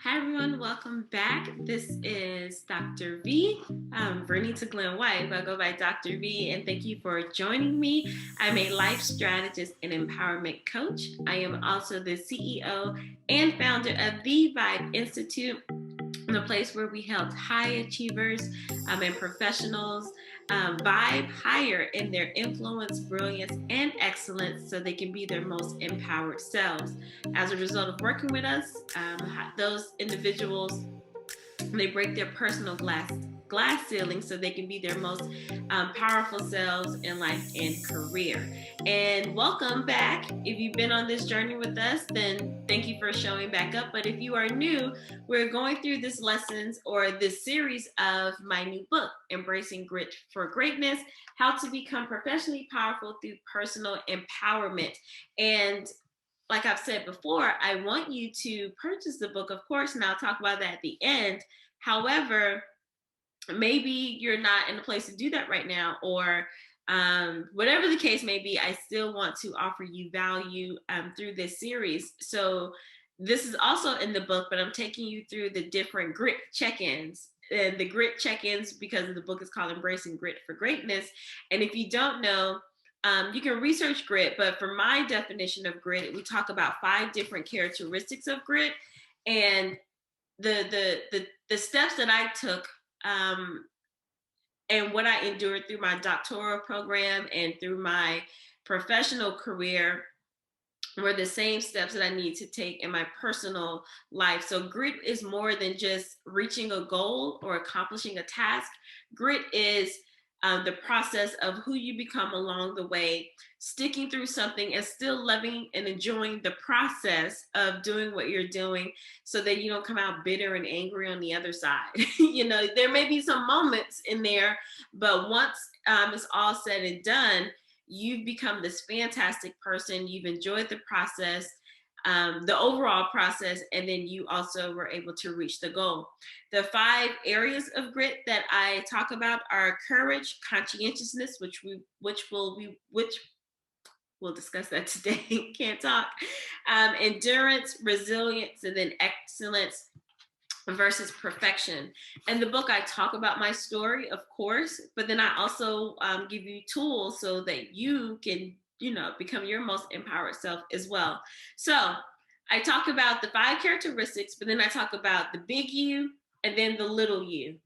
Hi everyone, welcome back. This is Dr. V. Vernita Glenn White, but I go by Dr. V, and thank you for joining me. I'm a life strategist and empowerment coach. I am also the CEO and founder of the Vibe Institute, the place where we help high achievers and professionals vibe higher in their influence, brilliance, and excellence so they can be their most empowered selves. As a result of working with us, those individuals, they break their personal glass ceiling so they can be their most powerful selves in life and career. And welcome back. If you've been on this journey with us, then thank you for showing back up. But if you are new, we're going through this lessons or this series of my new book, Embracing Grit for Greatness: How to Become Professionally Powerful Through Personal Empowerment. And like I've said before, I want you to purchase the book, of course, and I'll talk about that at the end. However, maybe you're not in a place to do that right now, or whatever the case may be, I still want to offer you value through this series. So this is also in the book, but I'm taking you through the different grit check-ins. And the grit check-ins, because the book is called Embracing Grit for Greatness. And if you don't know, you can research grit, but for my definition of grit, we talk about 5 different characteristics of grit, and the steps that I took and what I endured through my doctoral program and through my professional career were the same steps that I need to take in my personal life. So grit is more than just reaching a goal or accomplishing a task. Grit is the process of who you become along the way, sticking through something and still loving and enjoying the process of doing what you're doing so that you don't come out bitter and angry on the other side. There may be some moments in there, but once it's all said and done, you've become this fantastic person. You've enjoyed the process, the overall process, and then you also were able to reach the goal. The 5 areas of grit that I talk about are courage, conscientiousness, which we'll discuss that today. Can't talk. Endurance, resilience, and then excellence versus perfection. In the book, I talk about my story, of course, but then I also give you tools so that you can, become your most empowered self as well. So I talk about the 5 characteristics, but then I talk about the big you and then the little you.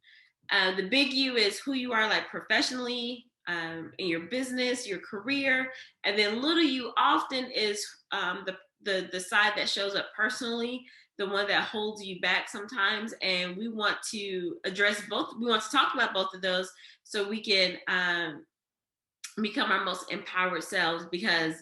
The big you is who you are, like professionally, in your business, your career, and then little you often is the side that shows up personally, the one that holds you back sometimes. And we want to address both. We want to talk about both of those so we can become our most empowered selves, because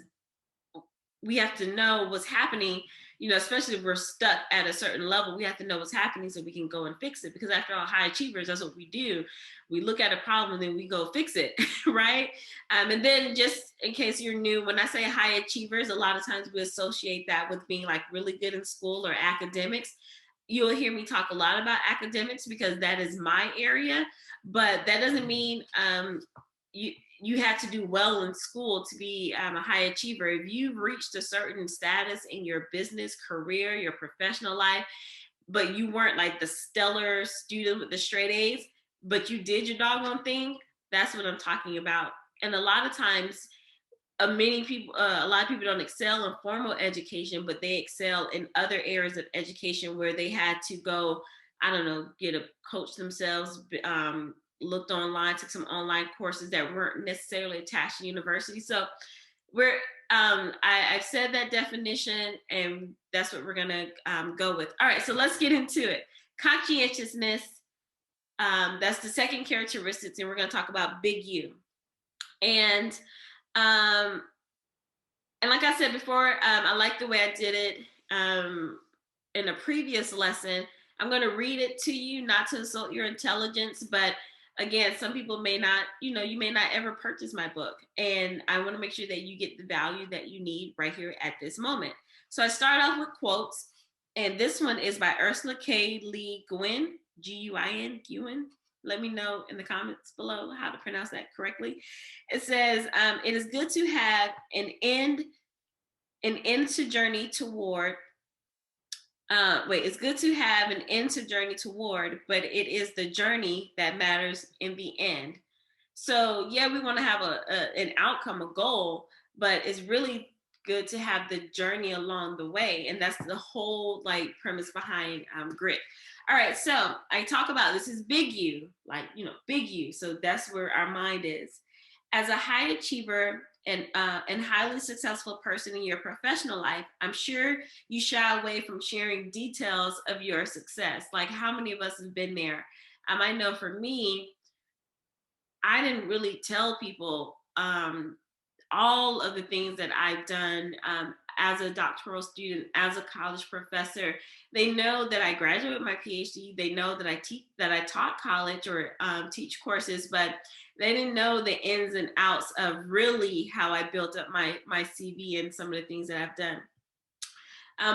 we have to know what's happening, especially if we're stuck at a certain level. We have to know what's happening so we can go and fix it. Because after all, high achievers, that's what we do. We look at a problem and then we go fix it, right? And then, just in case you're new, when I say high achievers, a lot of times we associate that with being like really good in school or academics. You'll hear me talk a lot about academics because that is my area, but that doesn't mean you have to do well in school to be a high achiever. If you've reached a certain status in your business career, your professional life, but you weren't like the stellar student with the straight A's, but you did your doggone thing, that's what I'm talking about. And a lot of times, a lot of people don't excel in formal education, but they excel in other areas of education where they had to go, I don't know, get a coach themselves, looked online, took some online courses that weren't necessarily attached to university. So I've said that definition, and that's what we're gonna go with. All right, so let's get into it. Conscientiousness, that's the second characteristics, and we're gonna talk about big U. And like I said before, I like the way I did it in a previous lesson. I'm going to read it to you, not to insult your intelligence, but again, some people may not, you may not ever purchase my book. And I want to make sure that you get the value that you need right here at this moment. So I start off with quotes, and this one is by Ursula K. Le Guin, Guin, Guin. Let me know in the comments below how to pronounce that correctly. It says, it is good to have an end to journey toward It's good to have an end to journey toward, but it is the journey that matters in the end. So yeah, we want to have an outcome, a goal, but it's really good to have the journey along the way, and that's the whole like premise behind grit. All right, so I talk about this is big U, like big U. So that's where our mind is. As a high achiever and highly successful person in your professional life, I'm sure you shy away from sharing details of your success. Like how many of us have been there? I know for me, I didn't really tell people all of the things that I've done as a doctoral student, as a college professor. They know that I graduated with my PhD. They know that I taught college or teach courses, but they didn't know the ins and outs of really how I built up my CV and some of the things that I've done.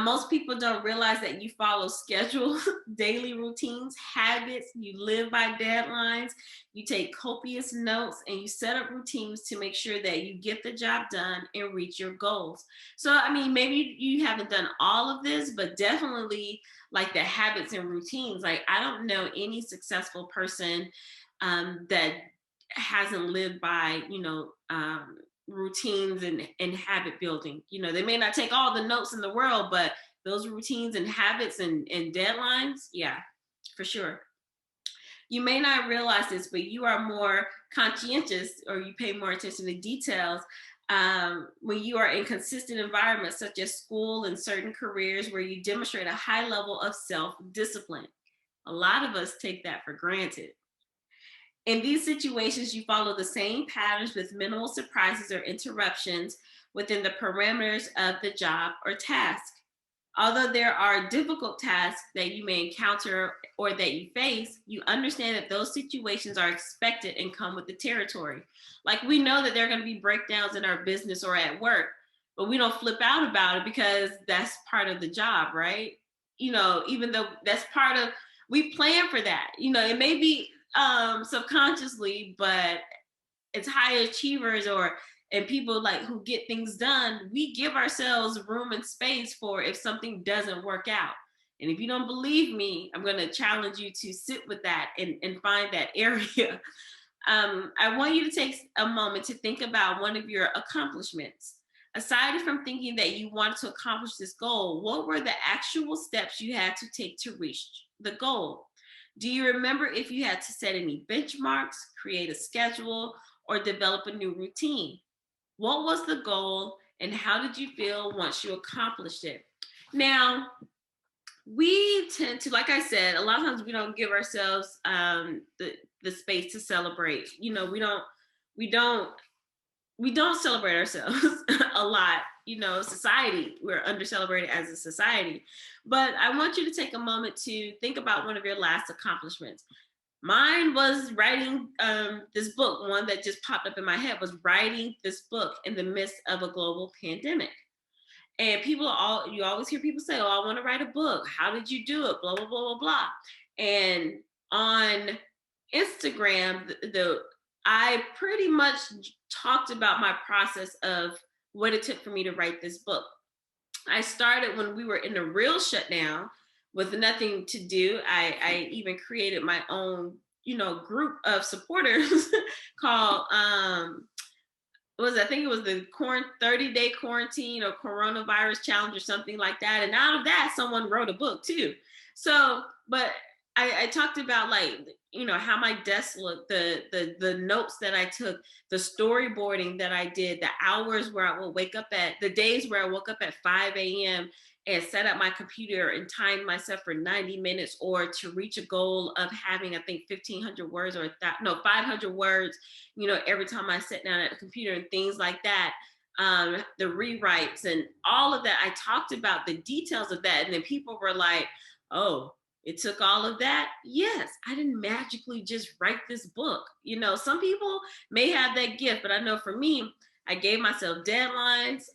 Most people don't realize that you follow schedule, daily routines, habits, you live by deadlines, you take copious notes, and you set up routines to make sure that you get the job done and reach your goals. So, I mean, maybe you haven't done all of this, but definitely like the habits and routines. Like, I don't know any successful person that hasn't lived by, routines and habit building. They may not take all the notes in the world, but those routines and habits and deadlines, yeah, for sure. You may not realize this, but you are more conscientious or you pay more attention to details when you are in consistent environments such as school and certain careers where you demonstrate a high level of self-discipline. A lot of us take that for granted. In these situations, you follow the same patterns with minimal surprises or interruptions within the parameters of the job or task. Although there are difficult tasks that you may encounter or that you face, you understand that those situations are expected and come with the territory. Like we know that there are going to be breakdowns in our business or at work, but we don't flip out about it because that's part of the job, right? Even though that's part of, we plan for that. It may be subconsciously, but as high achievers or and people like who get things done, we give ourselves room and space for if something doesn't work out. And if you don't believe me, I'm going to challenge you to sit with that and find that area. I want you to take a moment to think about one of your accomplishments. Aside from thinking that you wanted to accomplish this goal, what were the actual steps you had to take to reach the goal? Do you remember if you had to set any benchmarks, create a schedule, or develop a new routine? What was the goal and how did you feel once you accomplished it? Now, we tend to, like I said, a lot of times we don't give ourselves the space to celebrate. We don't we don't celebrate ourselves a lot. Society, we're under celebrated as a society. But I want you to take a moment to think about one of your last accomplishments. Mine was writing this book. One that just popped up in my head was writing this book in the midst of a global pandemic. And you always hear people say, "Oh, I want to write a book. How did you do it?" Blah blah blah blah blah. And on Instagram, I pretty much talked about my process of what it took for me to write this book. I started when we were in a real shutdown with nothing to do. I even created my own, group of supporters called I think it was the 30-day quarantine or coronavirus challenge or something like that. And out of that, someone wrote a book too. So, but I talked about like, how my desk looked, the notes that I took, the storyboarding that I did, the hours where I would wake up the days where I woke up at 5 a.m. and set up my computer and timed myself for 90 minutes or to reach a goal of having, I think 1,500 words or 500 words, every time I sit down at the computer and things like that. The rewrites and all of that. I talked about the details of that. And then people were like, "Oh, it took all of that." Yes, I didn't magically just write this book. Some people may have that gift, but I know for me, I gave myself deadlines.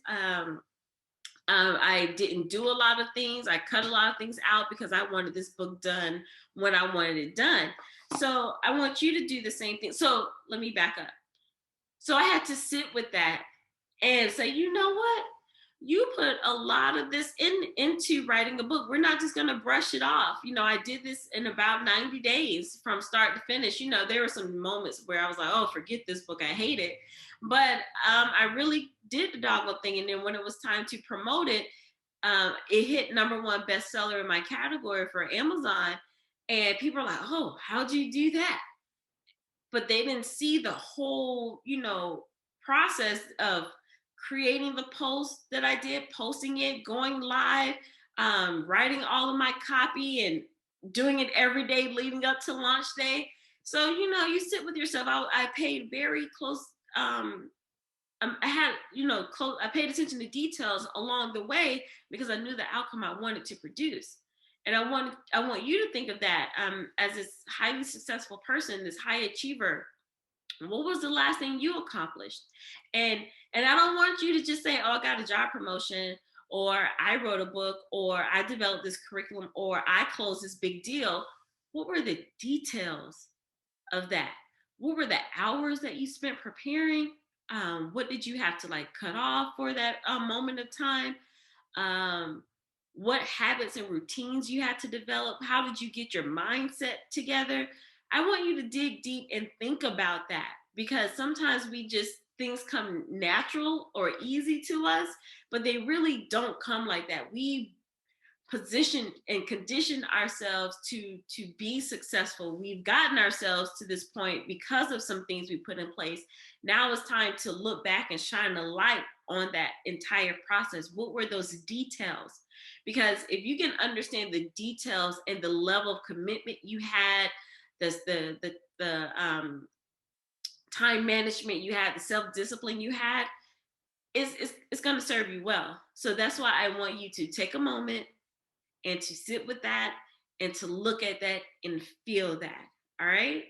I didn't do a lot of things. I cut a lot of things out because I wanted this book done when I wanted it done. So I want you to do the same thing. So let me back up. So I had to sit with that and say, you know what? you put a lot of this into writing a book. We're not just going to brush it off. I did this in about 90 days from start to finish. There were some moments where I was like, oh, forget this book, I hate it. But I really did the doggo thing. And then when it was time to promote it, it hit #1 bestseller in my category for Amazon. And people are like, oh, how'd you do that? But they didn't see the whole, process of creating the post that I did, posting it, going live, writing all of my copy and doing it every day leading up to launch day. So, you sit with yourself. I paid very close, I had, I paid attention to details along the way because I knew the outcome I wanted to produce. And I want you to think of that as this highly successful person, this high achiever. What was the last thing you accomplished? And I don't want you to just say, oh, I got a job promotion, or I wrote a book, or I developed this curriculum, or I closed this big deal. What were the details of that? What were the hours that you spent preparing? What did you have to cut off for that moment of time? um, what habits and routines you had to develop. How did you get your mindset together? I want you to dig deep and think about that, because sometimes things come natural or easy to us, but they really don't come like that. We position and condition ourselves to be successful. We've gotten ourselves to this point because of some things we put in place. Now it's time to look back and shine a light on that entire process. What were those details? Because if you can understand the details and the level of commitment you had, the time management you had, the self-discipline you had, it's going to serve you well. So that's why I want you to take a moment and to sit with that and to look at that and feel that. All right.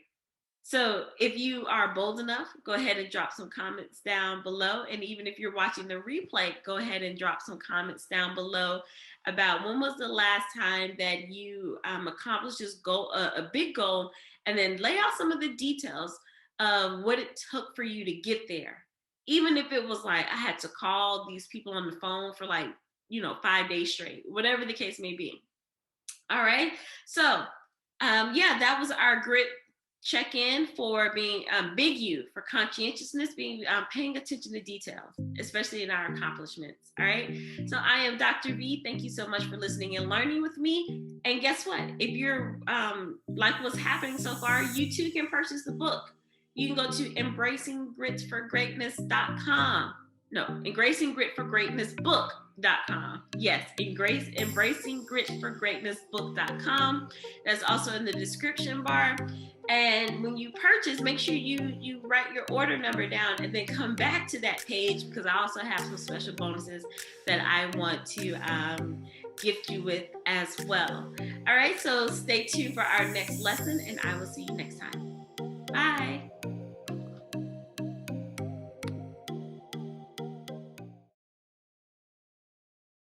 So if you are bold enough, go ahead and drop some comments down below. And even if you're watching the replay, go ahead and drop some comments down below about when was the last time that you accomplished this goal, a big goal, and then lay out some of the details of what it took for you to get there. Even if it was like, I had to call these people on the phone for 5 days straight, whatever the case may be. All right. So, that was our grit check-in for being big U for conscientiousness, being paying attention to details, especially in our accomplishments. All right. So I am Dr. V. Thank you so much for listening and learning with me. And guess what? If you're like what's happening so far, you too can purchase the book. You can go to embracinggritforgreatness.com. No, embracinggritforgreatnessbook.com. Yes, embracinggritforgreatnessbook.com. That's also in the description bar. And when you purchase, make sure you write your order number down and then come back to that page, because I also have some special bonuses that I want to gift you with as well. All right, so stay tuned for our next lesson, and I will see you next time. Bye.